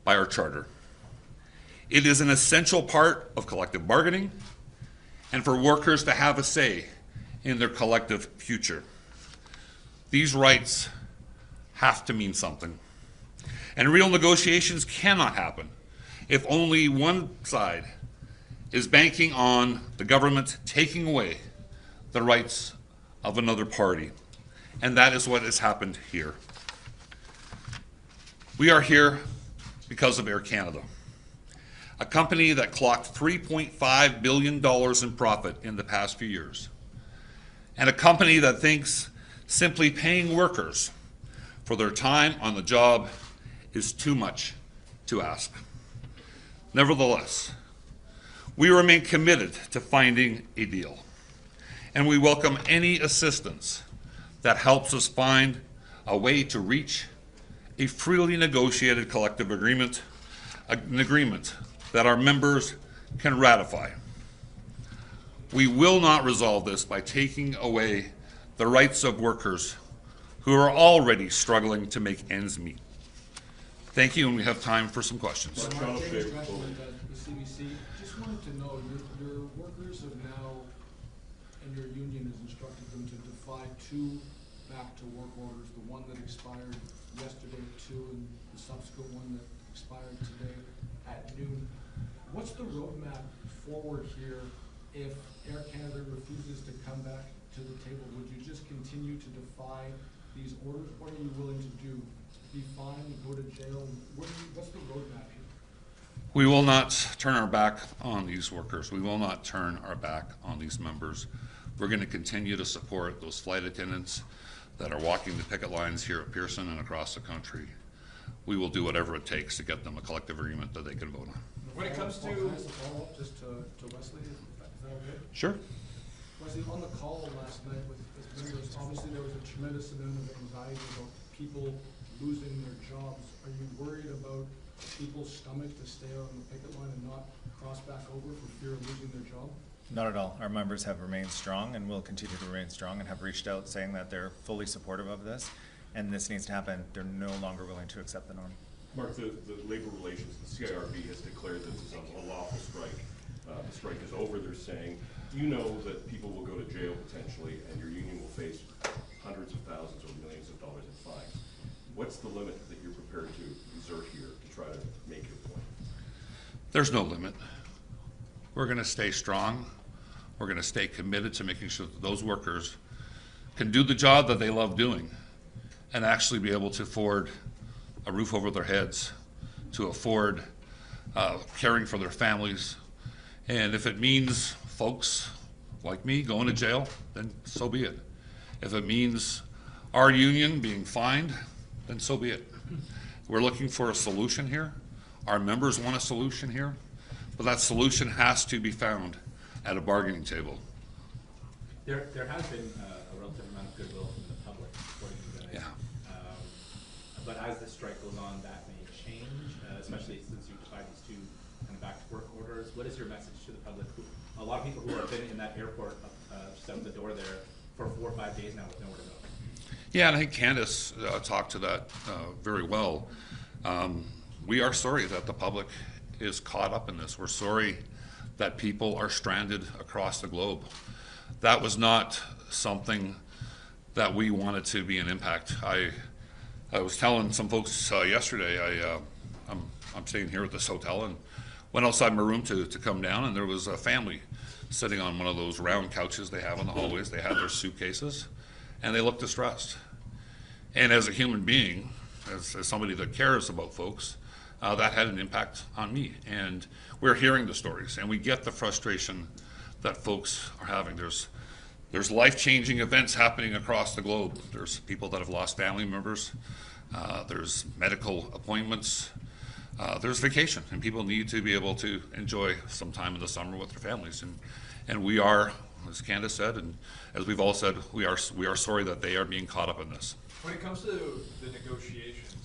by our charter. It is an essential part of collective bargaining and for workers to have a say in their collective future. These rights have to mean something. And real negotiations cannot happen if only one side is banking on the government taking away the rights of another party. And that is what has happened here. We are here because of Air Canada, a company that clocked $3.5 billion in profit in the past few years, and a company that thinks simply paying workers for their time on the job is too much to ask. Nevertheless, we remain committed to finding a deal, and we welcome any assistance that helps us find a way to reach a freely negotiated collective agreement, an agreement that our members can ratify. We will not resolve this by taking away the rights of workers who are already struggling to make ends meet. Thank you, and we have time for some questions. The CBC, just wanted to know, your workers have now, and your union has instructed them to defy two back-to-work orders, the one that expired yesterday at 2 and the subsequent one that expired today at noon. What's the roadmap forward here if Air Canada refuses to come back to the table? Would you just continue to defy these orders? What are you willing to do? Be fined, go to jail? What's the roadmap here? We will not turn our back on these workers. We will not turn our back on these members. We're going to continue to support those flight attendants that are walking the picket lines here at Pearson and across the country. We will do whatever it takes to get them a collective agreement that they can vote on. When it comes to follow-up, just to Wesley, is that okay? Sure. Wesley, on the call last night with members, obviously there was a tremendous amount of anxiety about people losing their jobs. Are you worried about people's stomach to stay on the picket line and not cross back over for fear of losing their job? Not at all. Our members have remained strong and will continue to remain strong and have reached out saying that they're fully supportive of this and this needs to happen. They're no longer willing to accept the norm. Mark, the Labour Relations, the CIRB has declared that this is a lawful strike. The strike is over, they're saying. Do you know that people will go to jail potentially and your union will face hundreds of thousands or millions of dollars in fines? What's the limit that you're prepared to exert here to try to make your point? There's no limit. We're going to stay strong. We're going to stay committed to making sure that those workers can do the job that they love doing and actually be able to afford a roof over their heads, to afford caring for their families. And if it means folks like me going to jail, then so be it. If it means our union being fined, then so be it. We're looking for a solution here. Our members want a solution here, but that solution has to be found at a bargaining table. There has been a relative amount of goodwill from the public supporting you guys. Yeah. But as the strike goes on, that may change, especially since you've tried these two kind of back-to-work orders. What is your message to the public? A lot of people who have been in that airport just out the door there for 4 or 5 days now with nowhere to go. Yeah, and I think Candace talked to that very well. We are sorry that the public is caught up in this. We're sorry that people are stranded across the globe. That was not something that we wanted to be an impact. I was telling some folks yesterday, I'm staying here at this hotel and went outside my room to come down, and there was a family sitting on one of those round couches they have in the hallways. They had their suitcases and they looked distressed. And as a human being, as somebody that cares about folks, that had an impact on me. And we're hearing the stories, and we get the frustration that folks are having. There's life-changing events happening across the globe. There's people that have lost family members. There's medical appointments. There's vacation, and people need to be able to enjoy some time in the summer with their families. And we are, as Candace said, and as we've all said, we are sorry that they are being caught up in this. When it comes to the negotiations,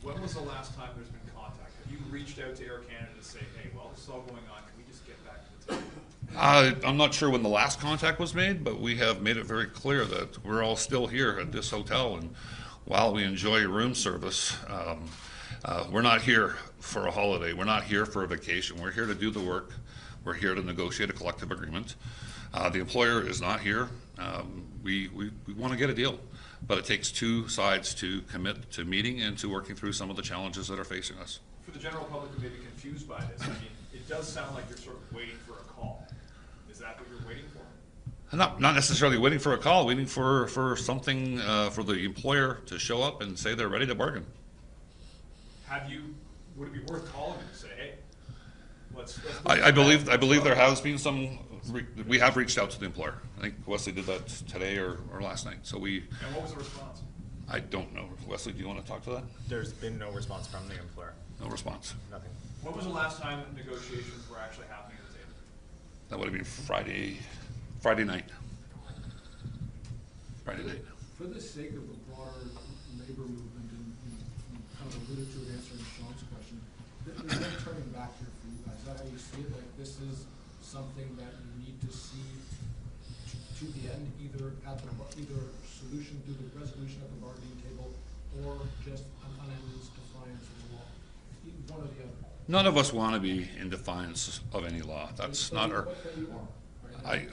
when was the last time there's been contact? Have you reached out to Air Canada to say, hey, well, this is all going on, can we just get back to the table? I'm not sure when the last contact was made, but we have made it very clear that we're all still here at this hotel, and while we enjoy room service, We're not here for a holiday. We're not here for a vacation. We're here to do the work. We're here to negotiate a collective agreement. The employer is not here. We want to get a deal, but it takes two sides to commit to meeting and to working through some of the challenges that are facing us. For the general public who may be confused by this, I mean, it does sound like you're sort of waiting for a call. Is that what you're waiting for? Not necessarily waiting for a call, waiting for something for the employer to show up and say they're ready to bargain. Would it be worth calling them and say, hey, let's I believe there has been some. We have reached out to the employer. I think Wesley did that today or last night. So And what was the response? I don't know. Wesley, do you want to talk to that? There's been no response from the employer. No response. Nothing. When was the last time negotiations were actually happening at the table? That would have been Friday night. Friday night. For the sake of the broader labor movement, and you kind of alluded to it answering Sean's question, there's no turning back here for you guys. Is that how you see it? Like, this is something that you need to see to the end, either solution through the resolution at the bargaining table, or just an unending defiance of the law. One or the other. None of us want to be in defiance of any law. That's not our. But you are, right?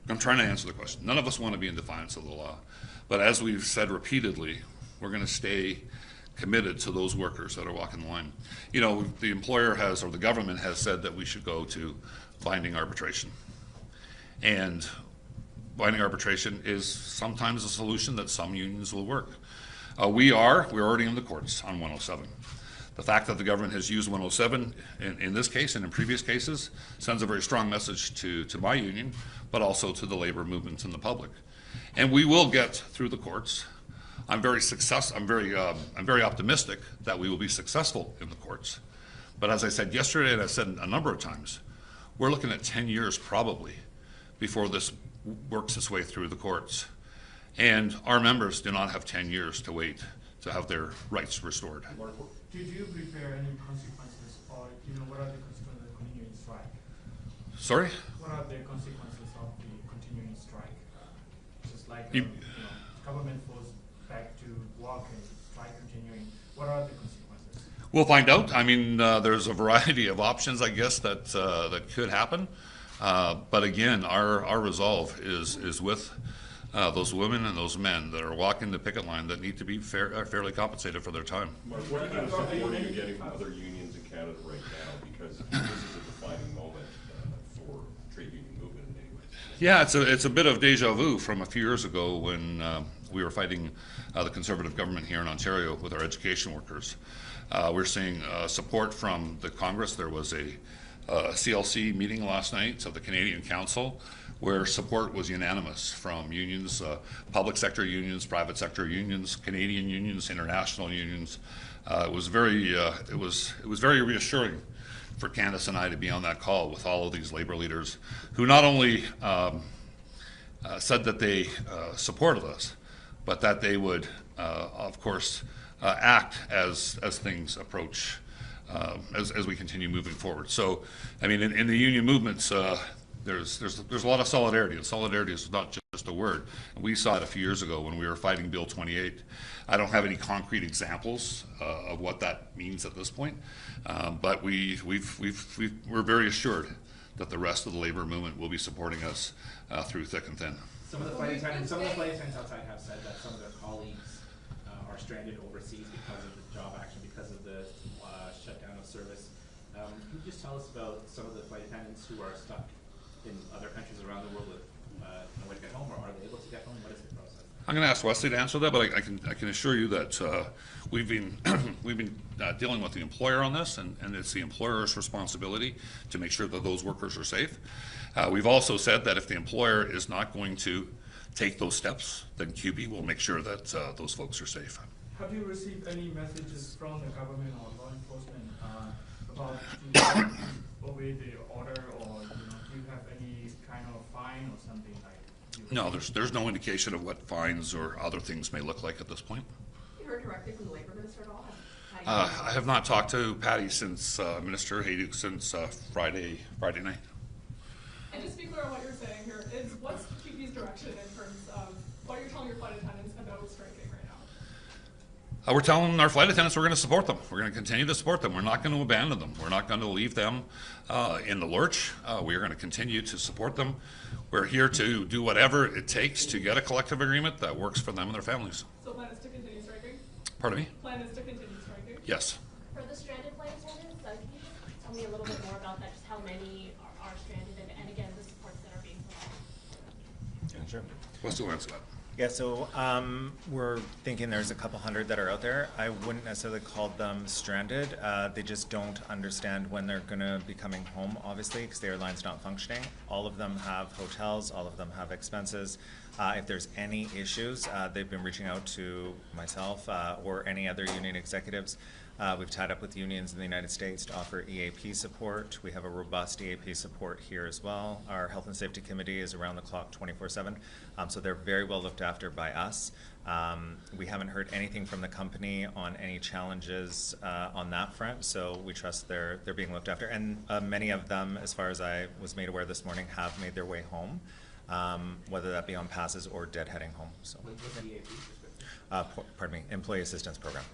I'm trying to answer the question. None of us want to be in defiance of the law. But as we've said repeatedly, we're going to stay committed to those workers that are walking the line. You know, the employer has, or the government has said that we should go to binding arbitration. And binding arbitration is sometimes a solution that some unions will work. We're already in the courts on 107. The fact that the government has used 107 in this case and in previous cases sends a very strong message to my union, but also to the labor movement and the public. And we will get through the courts. I'm very optimistic that we will be successful in the courts. But as I said yesterday, and I've said a number of times, we're looking at 10 years probably before this works its way through the courts. And our members do not have 10 years to wait to have their rights restored. Did you prepare any consequences, or what are the consequences of the continuing strike? Sorry? What are the consequences of the continuing strike? Just like You- government force back to work and strike continuing. What are the consequences? We'll find out. I mean, there's a variety of options, I guess, that could happen. But again, our resolve is with those women and those men that are walking the picket line that need to be fairly compensated for their time. Mark, what kind of support are you getting from other unions in Canada right now? Because this is a defining moment for trade union movement in many ways. Yeah, it's a bit of deja vu from a few years ago when we were fighting the Conservative government here in Ontario with our education workers. We're seeing support from the Congress. There was a CLC meeting last night of the Canadian Council where support was unanimous from unions, public sector unions, private sector unions, Canadian unions, international unions. It was very reassuring for Candace and I to be on that call with all of these labor leaders who not only said that they supported us, but that they would, of course, act as things approach, as we continue moving forward. So, I mean, in the union movements, there's a lot of solidarity, and solidarity is not just a word. We saw it a few years ago when we were fighting Bill 28. I don't have any concrete examples of what that means at this point, but we're very assured that the rest of the labor movement will be supporting us through thick and thin. Some of the flight attendants outside have said that some of their colleagues are stranded overseas because of the job action, because of the shutdown of service. Can you just tell us about some of the flight attendants who are stuck in other countries around the world with no way to get home, or are they able to get home? What is the process? I'm going to ask Wesley to answer that, but I can assure you that we've been dealing with the employer on this, and it's the employer's responsibility to make sure that those workers are safe. We've also said that if the employer is not going to take those steps, then QB will make sure that those folks are safe. Have you received any messages from the government or law enforcement about obey the order, or do you have any kind of fine or something like? No, there's no indication of what fines or other things may look like at this point. You heard directly from the labor minister at all? I have not talked to Patty since Minister Hayduk since Friday night. And just to be clear on what you're saying here, is what's QP's direction in terms of what you're telling your flight attendants about striking right now? We're telling our flight attendants we're going to support them. We're going to continue to support them. We're not going to abandon them. We're not going to leave them in the lurch. We are going to continue to support them. We're here to do whatever it takes to get a collective agreement that works for them and their families. So plan is to continue striking? Pardon me? Plan is to continue striking? Yes. For the stranded flight attendants, can you just tell me a little bit more about that, just how many are stranded, and again, the supports that are being provided? Sure. Let's do answer that. Yeah, so we're thinking there's a couple hundred that are out there. I wouldn't necessarily call them stranded. They just don't understand when they're going to be coming home, obviously, because the airline's not functioning. All of them have hotels. All of them have expenses. If there's any issues, they've been reaching out to myself or any other union executives. We've tied up with unions in the United States to offer EAP support. We have a robust EAP support here as well. Our Health and Safety Committee is around the clock 24/7, so they're very well looked after by us. We haven't heard anything from the company on any challenges on that front, so we trust they're being looked after. And many of them, as far as I was made aware this morning, have made their way home, whether that be on passes or deadheading home. So, What's the EAP? pardon me, Employee Assistance Program.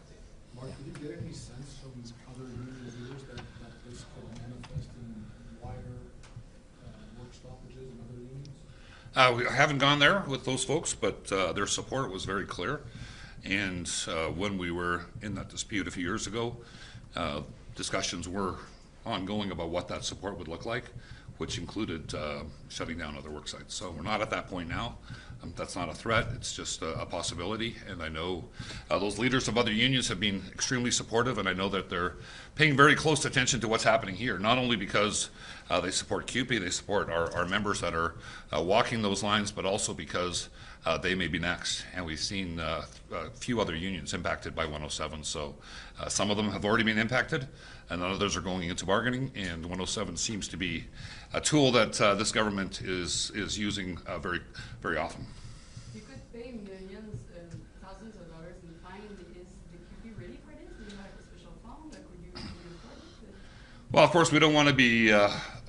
Mark, did you get any sense from other union leaders that this could manifest in wider work stoppages in other unions? We haven't gone there with those folks, but their support was very clear. And when we were in that dispute a few years ago, discussions were ongoing about what that support would look like, which included shutting down other work sites. So we're not at that point now. That's not a threat, it's just a possibility. And I know those leaders of other unions have been extremely supportive, and I know that they're paying very close attention to what's happening here, not only because they support CUPE, they support our members that are walking those lines, but also because they may be next. And we've seen a few other unions impacted by 107. So some of them have already been impacted, and others are going into bargaining. And 107 seems to be a tool that this government is using very, very often. You could pay millions and thousands of dollars in fine. Is the QP ready for this? Do you have a special fund? Could you afford it? Well, of course, we don't want to be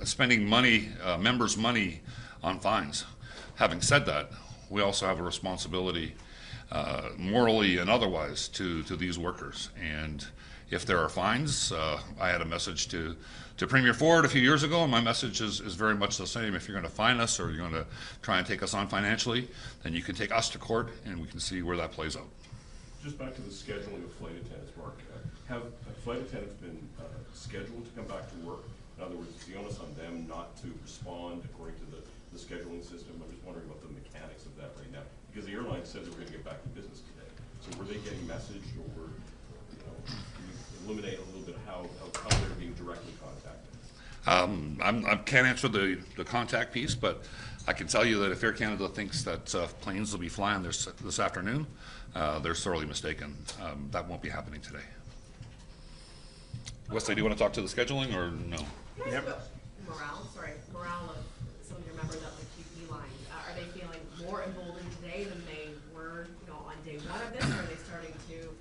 spending money, members' money on fines. Having said that, we also have a responsibility, morally and otherwise, to these workers. And if there are fines, I had a message to Premier Ford a few years ago, and my message is very much the same. If you're going to fine us or you're going to try and take us on financially, then you can take us to court, and we can see where that plays out. Just back to the scheduling of flight attendants, Mark. Have flight attendants been scheduled to come back to work? In other words, is the onus on them not to respond according to the scheduling system? I'm just wondering about the mechanics of that right now. Because the airline said they were going to get back to business today. So were they getting messaged, or can you illuminate a little bit how they're being directly contacted? I can't answer the contact piece, but I can tell you that if Air Canada thinks that planes will be flying this afternoon, they're sorely mistaken. That won't be happening today. Wesley, do you want to talk to the scheduling or no? Yep. Morale of some of your members on the QP line. Are they feeling more emboldened today than they were, on day one of this? Or are they starting to,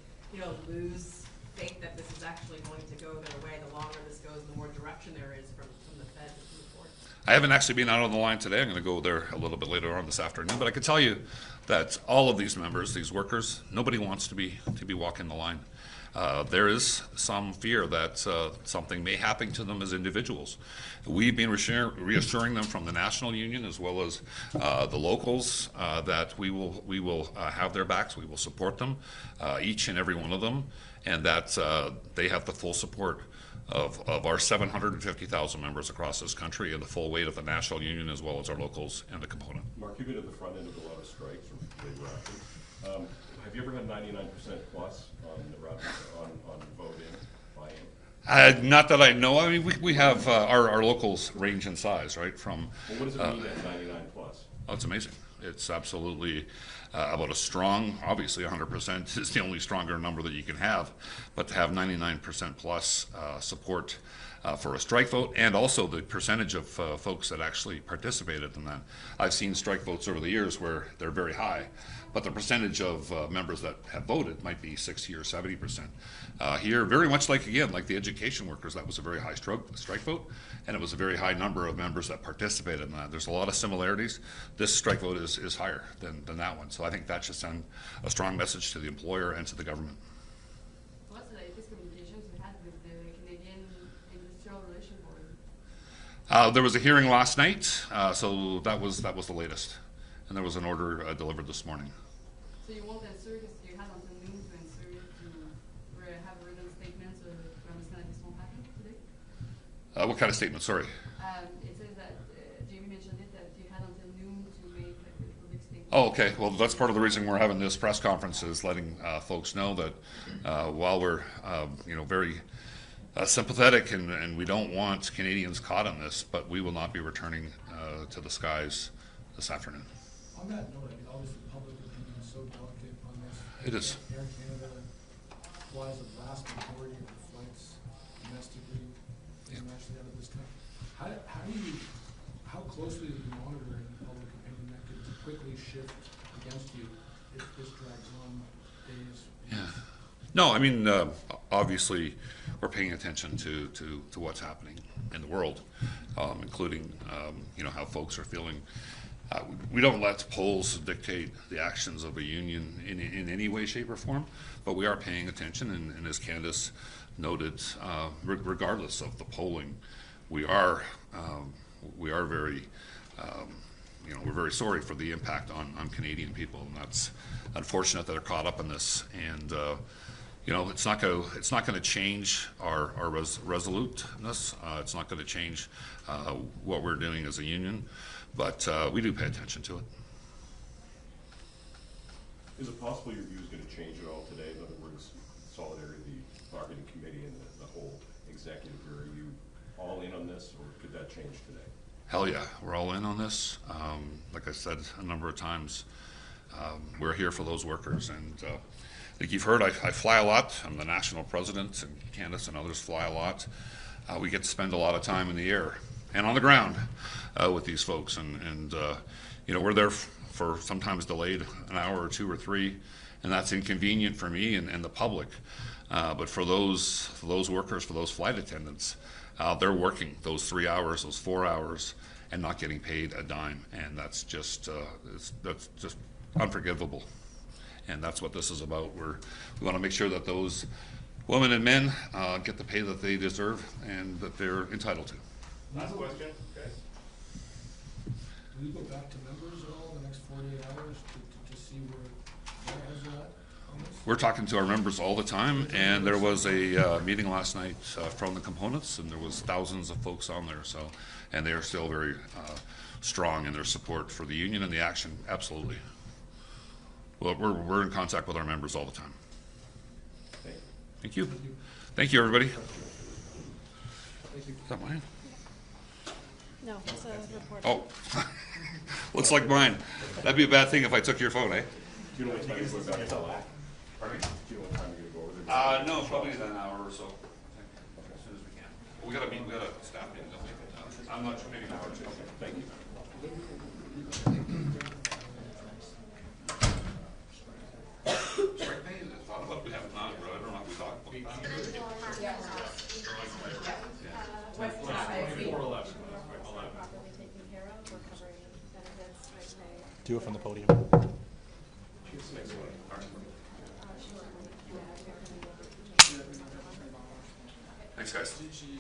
lose faith that this is actually going to go their way? The longer this goes, the more direction there is from the Fed to move forward. I haven't actually been out on the line today. I'm going to go there a little bit later on this afternoon. But I can tell you that all of these members, these workers, nobody wants to be walking the line. There is some fear that something may happen to them as individuals. We've been reassuring them from the national union as well as the locals that we will have their backs. We will support them, each and every one of them, and that they have the full support of our 750,000 members across this country and the full weight of the national union as well as our locals and the component. Mark, you've been at the front end of a lot of strikes from labor action. Have you ever had 99% plus on vote in, buy-in? Not that I know. I mean, we have our locals range in size, right? From Well, what does it mean at 99 plus? Oh, it's amazing. It's absolutely about a strong, obviously 100% is the only stronger number that you can have, but to have 99% plus support for a strike vote, and also the percentage of folks that actually participated in that. I've seen strike votes over the years where they're very high, but the percentage of members that have voted might be 60 or 70%. Here, very much like the education workers, that was a very high strike vote, and it was a very high number of members that participated in that. There's a lot of similarities. This strike vote is higher than that one, so I think that should send a strong message to the employer and to the government. There was a hearing last night, so that was the latest. And there was an order delivered this morning. So you won't answer because you had until noon to answer it, to have a written statement to understand that this won't happen today? What kind of statement? Sorry. It says that, Jamie mentioned it, that you had until noon to make like a public statement. Oh, okay. Well, that's part of the reason we're having this press conference, is letting folks know that while we're very sympathetic and we don't want Canadians caught in this, but we will not be returning to the skies this afternoon. On that note, I mean, obviously public opinion is so delicate on this. It is. Air Canada flies a vast majority of the flights domestically, internationally out of this country. How closely are you monitoring public opinion that could quickly shift against you if this drags on days? Yeah. No, I mean, obviously, we're paying attention to what's happening in the world, including, how folks are feeling. We don't let polls dictate the actions of a union in any way, shape, or form, but we are paying attention, and as Candace noted, regardless of the polling, we are very, we're very sorry for the impact on Canadian people, and that's unfortunate that they're caught up in this. And it's not going to change our resoluteness. It's not going to change what we're doing as a union, but we do pay attention to it. Is it possible your view is going to change at all today? In other words, Solidarity, the bargaining committee, and the whole executive, are you all in on this, or could that change today? Hell yeah, we're all in on this. Like I said a number of times, we're here for those workers, and like you've heard, I fly a lot. I'm the national president, and Candace and others fly a lot. We get to spend a lot of time in the air and on the ground with these folks, and we're there for sometimes delayed an hour or two or three, and that's inconvenient for me and the public. But for those workers, for those flight attendants, they're working those 3 hours, those 4 hours, and not getting paid a dime, and that's just unforgivable. And that's what this is about. We want to make sure that those women and men get the pay that they deserve and that they're entitled to. Last question, guys. Will you go back to members at all in the next 48 hours to see where their heads are at on this? We're talking to our members all the time, and there was a meeting last night from the components, and there was thousands of folks on there. So, and they are still very strong in their support for the union and the action. Absolutely. Well, we're in contact with our members all the time. Thank you. Thank you, everybody. Is that mine? No, it's a report. Oh, looks like mine. That'd be a bad thing if I took your phone, eh? Do you know what time you're going back to LA? Pardon me? Do you know what time you're going to go over there? No, probably in an hour or so. As soon as we can. We got a staff meeting, don't we? I'm not sure, maybe an hour or two. Thank you. Strike pay, I thought about it, we haven't done it, but I don't know if we talked about that. Properly taken care of, we're covering benefits, right pay. Do it from the podium. Thanks, guys. Thank you.